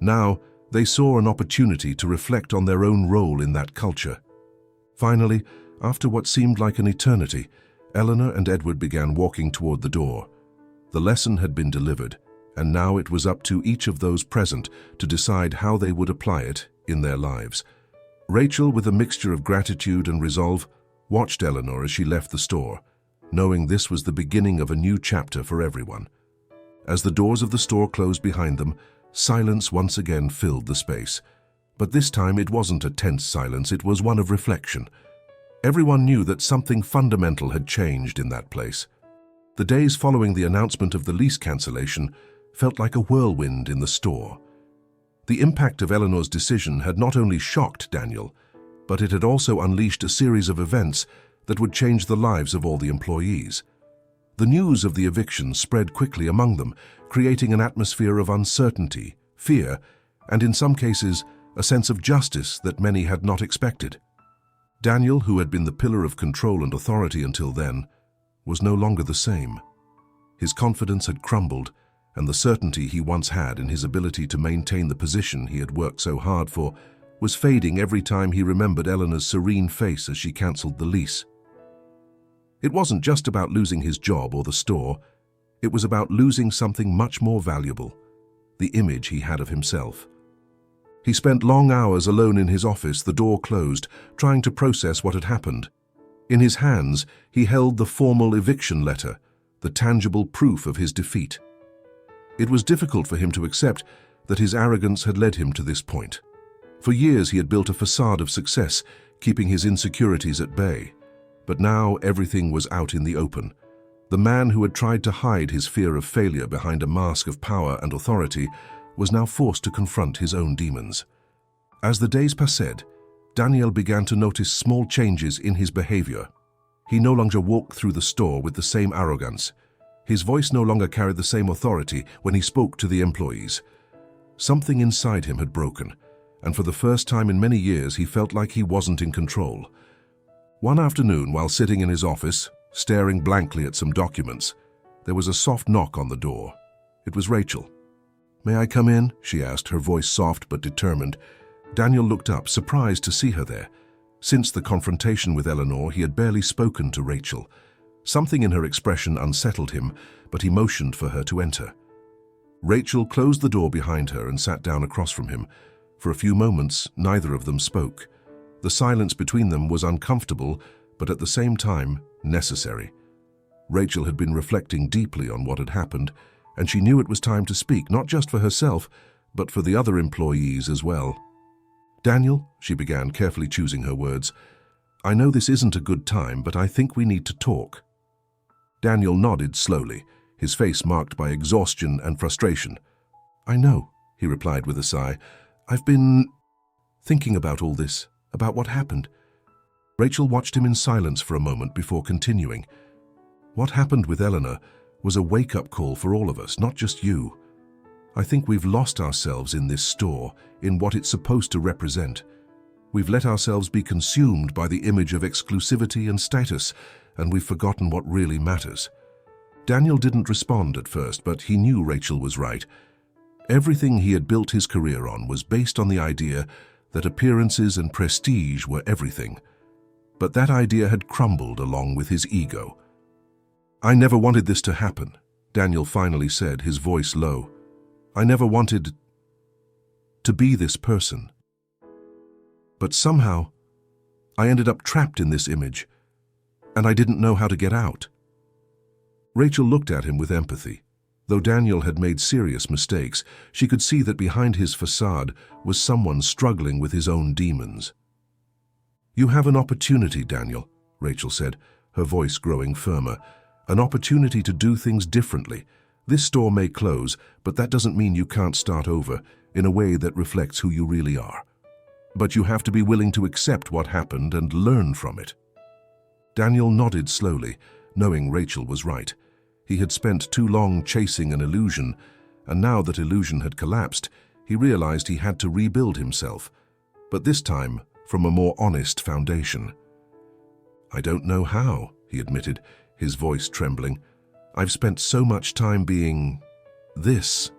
A: Now, they saw an opportunity to reflect on their own role in that culture. Finally, after what seemed like an eternity, Elena and Edward began walking toward the door. The lesson had been delivered, and now it was up to each of those present to decide how they would apply it in their lives. Rachel, with a mixture of gratitude and resolve, watched Eleanor as she left the store, knowing this was the beginning of a new chapter for everyone. As the doors of the store closed behind them, silence once again filled the space. But this time it wasn't a tense silence, it was one of reflection. Everyone knew that something fundamental had changed in that place. The days following the announcement of the lease cancellation felt like a whirlwind in the store. The impact of Eleanor's decision had not only shocked Daniel, but it had also unleashed a series of events that would change the lives of all the employees. The news of the eviction spread quickly among them, creating an atmosphere of uncertainty, fear, and in some cases, a sense of justice that many had not expected. Daniel, who had been the pillar of control and authority until then, was no longer the same. His confidence had crumbled, and the certainty he once had in his ability to maintain the position he had worked so hard for was fading every time he remembered Eleanor's serene face as she cancelled the lease. It wasn't just about losing his job or the store, it was about losing something much more valuable, the image he had of himself. He spent long hours alone in his office, the door closed, trying to process what had happened. In his hands, he held the formal eviction letter, the tangible proof of his defeat. It was difficult for him to accept that his arrogance had led him to this point. For years he had built a facade of success, keeping his insecurities at bay. But now everything was out in the open. The man who had tried to hide his fear of failure behind a mask of power and authority was now forced to confront his own demons. As the days passed, Daniel began to notice small changes in his behavior. He no longer walked through the store with the same arrogance. His voice no longer carried the same authority when he spoke to the employees. Something inside him had broken, and for the first time in many years he felt like he wasn't in control. One afternoon, while sitting in his office, staring blankly at some documents, there was a soft knock on the door. It was Rachel. "May I come in?" she asked, her voice soft but determined. Daniel looked up, surprised to see her there. Since the confrontation with Eleanor, he had barely spoken to Rachel. Something in her expression unsettled him, but he motioned for her to enter. Rachel closed the door behind her and sat down across from him. For a few moments, neither of them spoke. The silence between them was uncomfortable, but at the same time, necessary. Rachel had been reflecting deeply on what had happened, and she knew it was time to speak, not just for herself, but for the other employees as well. "Daniel," she began, carefully choosing her words, "I know this isn't a good time, but I think we need to talk." Daniel nodded slowly, his face marked by exhaustion and frustration. "I know," he replied with a sigh. "I've been thinking about all this, about what happened." Rachel watched him in silence for a moment before continuing. "What happened with Elena was a wake-up call for all of us, not just you. I think we've lost ourselves in this store, in what it's supposed to represent. We've let ourselves be consumed by the image of exclusivity and status, and we've forgotten what really matters." Daniel didn't respond at first, but he knew Rachel was right. Everything he had built his career on was based on the idea that appearances and prestige were everything. But that idea had crumbled along with his ego. "I never wanted this to happen," Daniel finally said, his voice low. "I never wanted to be this person. But somehow, I ended up trapped in this image, and I didn't know how to get out." Rachel looked at him with empathy. Though Daniel had made serious mistakes, she could see that behind his facade was someone struggling with his own demons. "You have an opportunity, Daniel," Rachel said, her voice growing firmer. "An opportunity to do things differently. This store may close, but that doesn't mean you can't start over in a way that reflects who you really are. But you have to be willing to accept what happened and learn from it." Daniel nodded slowly, knowing Rachel was right. He had spent too long chasing an illusion, and now that illusion had collapsed, he realized he had to rebuild himself, but this time from a more honest foundation. "I don't know how," he admitted, his voice trembling. "I've spent so much time being this."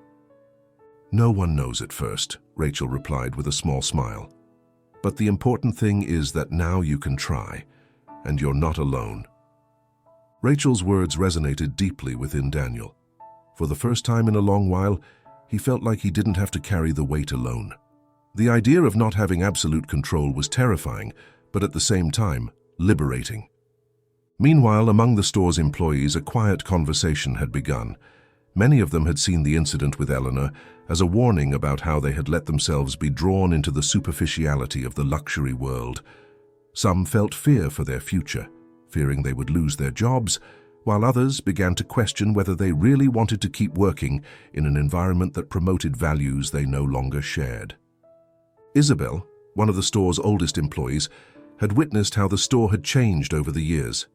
A: "No one knows at first," Rachel replied with a small smile. "But the important thing is that now you can try, and you're not alone." Rachel's words resonated deeply within Daniel. For the first time in a long while, he felt like he didn't have to carry the weight alone. The idea of not having absolute control was terrifying, but at the same time, liberating. Meanwhile, among the store's employees, a quiet conversation had begun. Many of them had seen the incident with Elena as a warning about how they had let themselves be drawn into the superficiality of the luxury world. Some felt fear for their future, fearing they would lose their jobs, while others began to question whether they really wanted to keep working in an environment that promoted values they no longer shared. Isabel, one of the store's oldest employees, had witnessed how the store had changed over the years.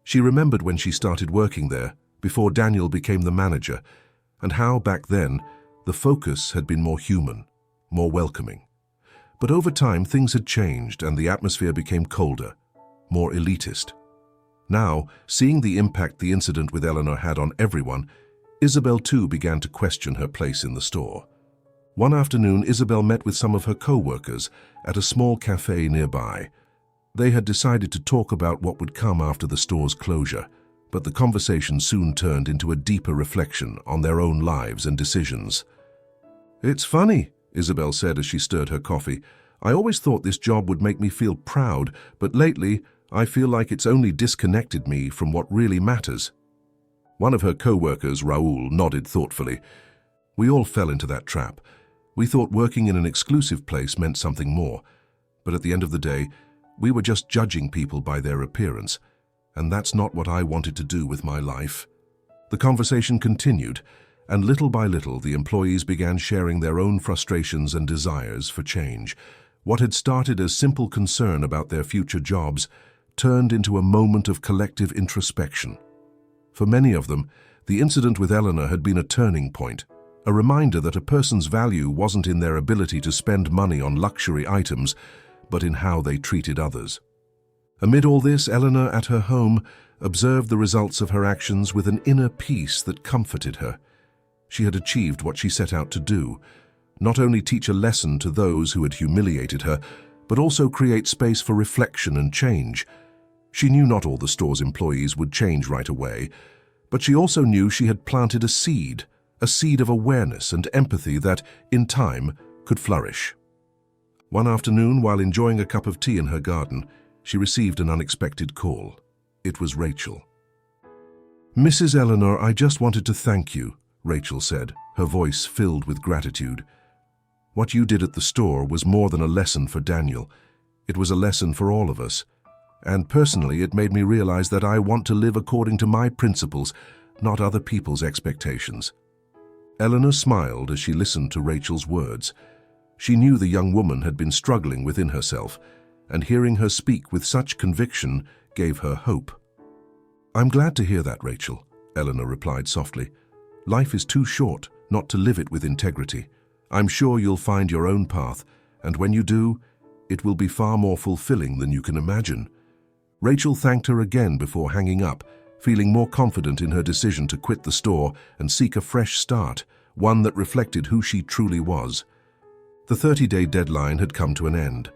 A: She remembered when she started working there, before Daniel became the manager, and how, back then, the focus had been more human, more welcoming. But over time, things had changed and the atmosphere became colder, more elitist. Now, seeing the impact the incident with Eleanor had on everyone, Isabel too began to question her place in the store. One afternoon, Isabel met with some of her co-workers at a small cafe nearby. They had decided to talk about what would come after the store's closure, but the conversation soon turned into a deeper reflection on their own lives and decisions. "It's funny," Isabel said as she stirred her coffee. "I always thought this job would make me feel proud, but lately I feel like it's only disconnected me from what really matters." One of her co-workers, Raoul, nodded thoughtfully. "We all fell into that trap. We thought working in an exclusive place meant something more. But at the end of the day, we were just judging people by their appearance. And that's not what I wanted to do with my life." The conversation continued, and little by little the employees began sharing their own frustrations and desires for change. What had started as simple concern about their future jobs turned into a moment of collective introspection. For many of them, the incident with Elena had been a turning point, a reminder that a person's value wasn't in their ability to spend money on luxury items, but in how they treated others. Amid all this, Elena, at her home, observed the results of her actions with an inner peace that comforted her. She had achieved what she set out to do, not only teach a lesson to those who had humiliated her, but also create space for reflection and change. She knew not all the store's employees would change right away, but she also knew she had planted a seed of awareness and empathy that, in time, could flourish. One afternoon, while enjoying a cup of tea in her garden, she received an unexpected call. It was Rachel. "Mrs. Eleanor, I just wanted to thank you," Rachel said, her voice filled with gratitude. "What you did at the store was more than a lesson for Daniel. It was a lesson for all of us. And personally, it made me realize that I want to live according to my principles, not other people's expectations." Eleanor smiled as she listened to Rachel's words. She knew the young woman had been struggling within herself, and hearing her speak with such conviction gave her hope. "I'm glad to hear that, Rachel," Eleanor replied softly. "Life is too short not to live it with integrity. I'm sure you'll find your own path, and when you do, it will be far more fulfilling than you can imagine." Rachel thanked her again before hanging up, feeling more confident in her decision to quit the store and seek a fresh start, one that reflected who she truly was. The 30-day deadline had come to an end.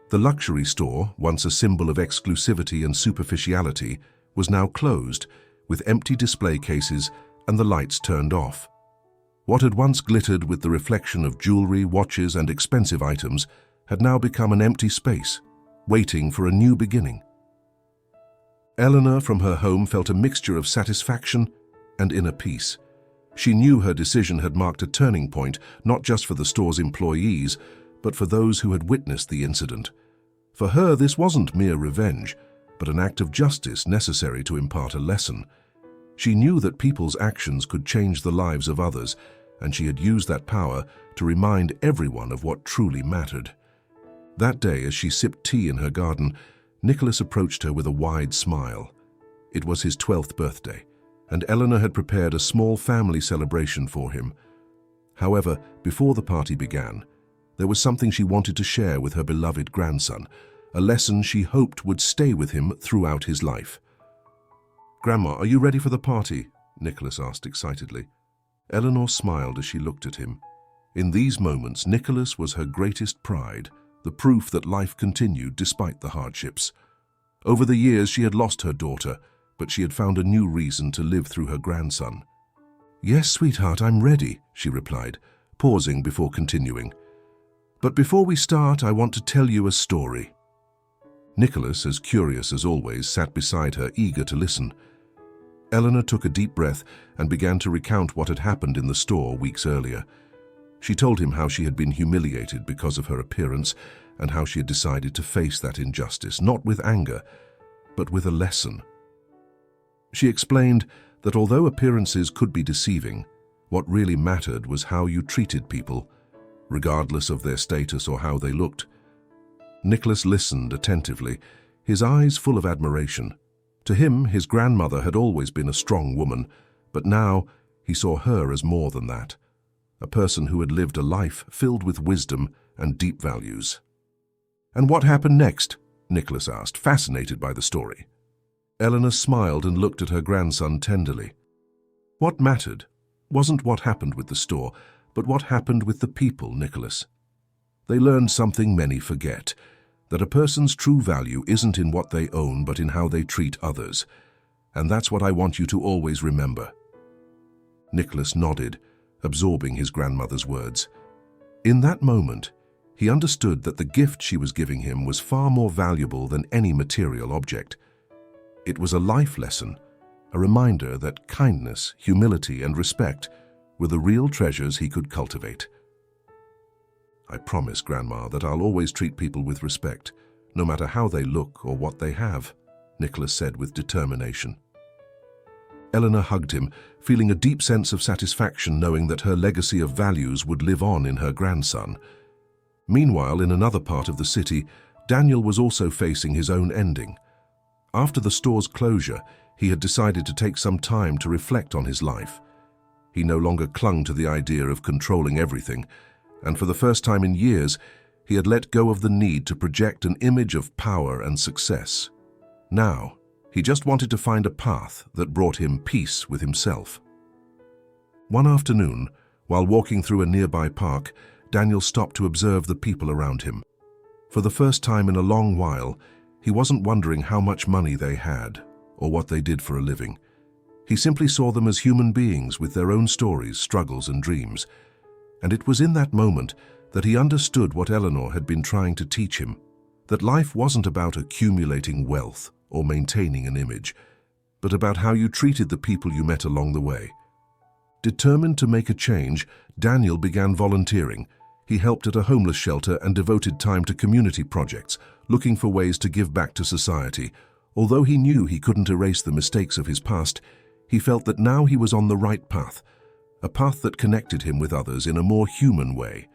A: The luxury store, once a symbol of exclusivity and superficiality, was now closed, with empty display cases and the lights turned off. What had once glittered with the reflection of jewelry, watches, and expensive items had now become an empty space, waiting for a new beginning. Eleanor, from her home, felt a mixture of satisfaction and inner peace. She knew her decision had marked a turning point, not just for the store's employees, but for those who had witnessed the incident. For her, this wasn't mere revenge, but an act of justice necessary to impart a lesson. She knew that people's actions could change the lives of others, and she had used that power to remind everyone of what truly mattered. That day, as she sipped tea in her garden, Nicholas approached her with a wide smile. It was his 12th birthday, and Eleanor had prepared a small family celebration for him. However, before the party began, there was something she wanted to share with her beloved grandson, a lesson she hoped would stay with him throughout his life. "Grandma, are you ready for the party?" Nicholas asked excitedly. Eleanor smiled as she looked at him. In these moments, Nicholas was her greatest pride, the proof that life continued despite the hardships. Over the years, she had lost her daughter, but she had found a new reason to live through her grandson. "Yes, sweetheart, I'm ready," she replied, pausing before continuing. "But before we start, I want to tell you a story." Nicholas, as curious as always, sat beside her, eager to listen. Eleanor took a deep breath and began to recount what had happened in the store weeks earlier. She told him how she had been humiliated because of her appearance and how she had decided to face that injustice, not with anger, but with a lesson. She explained that although appearances could be deceiving, what really mattered was how you treated people, regardless of their status or how they looked. Nicholas listened attentively, his eyes full of admiration. To him, his grandmother had always been a strong woman, but now he saw her as more than that, a person who had lived a life filled with wisdom and deep values. "And what happened next?" Nicholas asked, fascinated by the story. Eleanor smiled and looked at her grandson tenderly. "What mattered wasn't what happened with the store, but what happened with the people, Nicholas. They learned something many forget, that a person's true value isn't in what they own but in how they treat others. And that's what I want you to always remember." Nicholas nodded, absorbing his grandmother's words. In that moment, he understood that the gift she was giving him was far more valuable than any material object. It was a life lesson, a reminder that kindness, humility, and respect were the real treasures he could cultivate. "I promise, Grandma, that I'll always treat people with respect, no matter how they look or what they have," Nicholas said with determination. Elena hugged him, feeling a deep sense of satisfaction knowing that her legacy of values would live on in her grandson. Meanwhile, in another part of the city, Daniel was also facing his own ending. After the store's closure, he had decided to take some time to reflect on his life. He no longer clung to the idea of controlling everything, and for the first time in years, he had let go of the need to project an image of power and success. Now, he just wanted to find a path that brought him peace with himself. One afternoon, while walking through a nearby park, Daniel stopped to observe the people around him. For the first time in a long while, he wasn't wondering how much money they had or what they did for a living. He simply saw them as human beings with their own stories, struggles, and dreams. And it was in that moment that he understood what Eleanor had been trying to teach him, that life wasn't about accumulating wealth or maintaining an image, but about how you treated the people you met along the way. Determined to make a change, Daniel began volunteering. He helped at a homeless shelter and devoted time to community projects, looking for ways to give back to society. Although he knew he couldn't erase the mistakes of his past, he felt that now he was on the right path, a path that connected him with others in a more human way.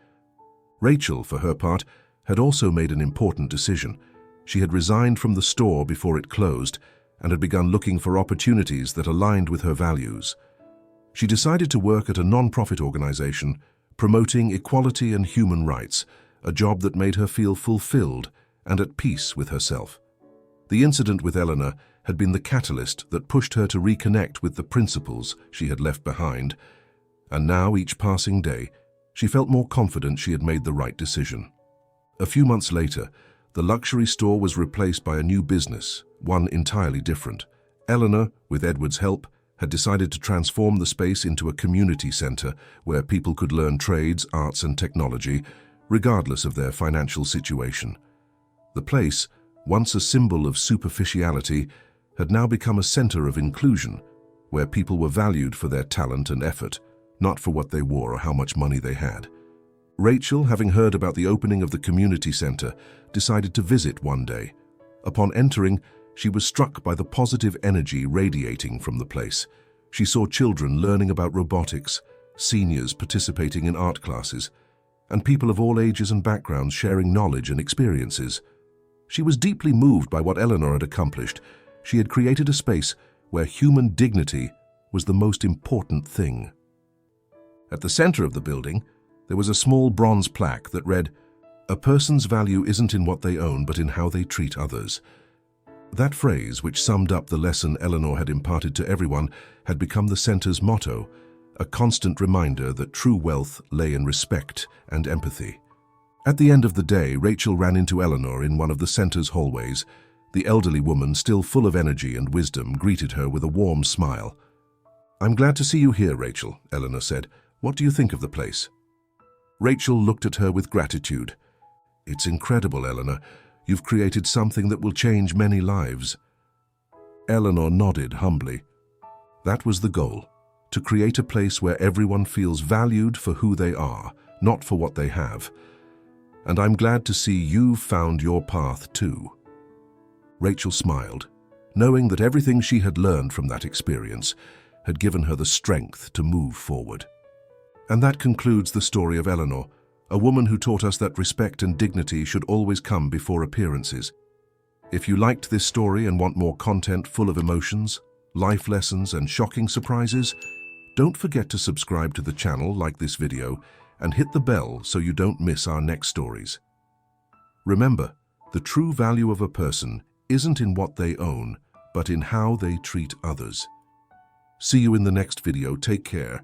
A: Rachel, for her part, had also made an important decision. She had resigned from the store before it closed and had begun looking for opportunities that aligned with her values. She decided to work at a non-profit organization promoting equality and human rights, a job that made her feel fulfilled and at peace with herself. The incident with Elena had been the catalyst that pushed her to reconnect with the principles she had left behind, and now, each passing day, she felt more confident she had made the right decision. A few months later, the luxury store was replaced by a new business, one entirely different. Eleanor, with Edward's help, had decided to transform the space into a community center where people could learn trades, arts, and technology, regardless of their financial situation. The place, once a symbol of superficiality, had now become a center of inclusion, where people were valued for their talent and effort, not for what they wore or how much money they had. Rachel, having heard about the opening of the community center, decided to visit one day. Upon entering, she was struck by the positive energy radiating from the place. She saw children learning about robotics, seniors participating in art classes, and people of all ages and backgrounds sharing knowledge and experiences. She was deeply moved by what Eleanor had accomplished. She had created a space where human dignity was the most important thing. At the center of the building, there was a small bronze plaque that read, "A person's value isn't in what they own, but in how they treat others." That phrase, which summed up the lesson Eleanor had imparted to everyone, had become the center's motto, a constant reminder that true wealth lay in respect and empathy. At the end of the day, Rachel ran into Eleanor in one of the center's hallways. The elderly woman, still full of energy and wisdom, greeted her with a warm smile. "I'm glad to see you here, Rachel," Eleanor said. "What do you think of the place?" Rachel looked at her with gratitude. "It's incredible, Eleanor. You've created something that will change many lives." Eleanor nodded humbly. That was the goal, to create a place where everyone feels valued for who they are, not for what they have. And I'm glad to see you've found your path too. Rachel smiled, knowing that everything she had learned from that experience had given her the strength to move forward. And that concludes the story of Eleanor, a woman who taught us that respect and dignity should always come before appearances. If you liked this story and want more content full of emotions, life lessons, and shocking surprises, don't forget to subscribe to the channel, like this video, and hit the bell so you don't miss our next stories. Remember, the true value of a person isn't in what they own, but in how they treat others. See you in the next video. Take care,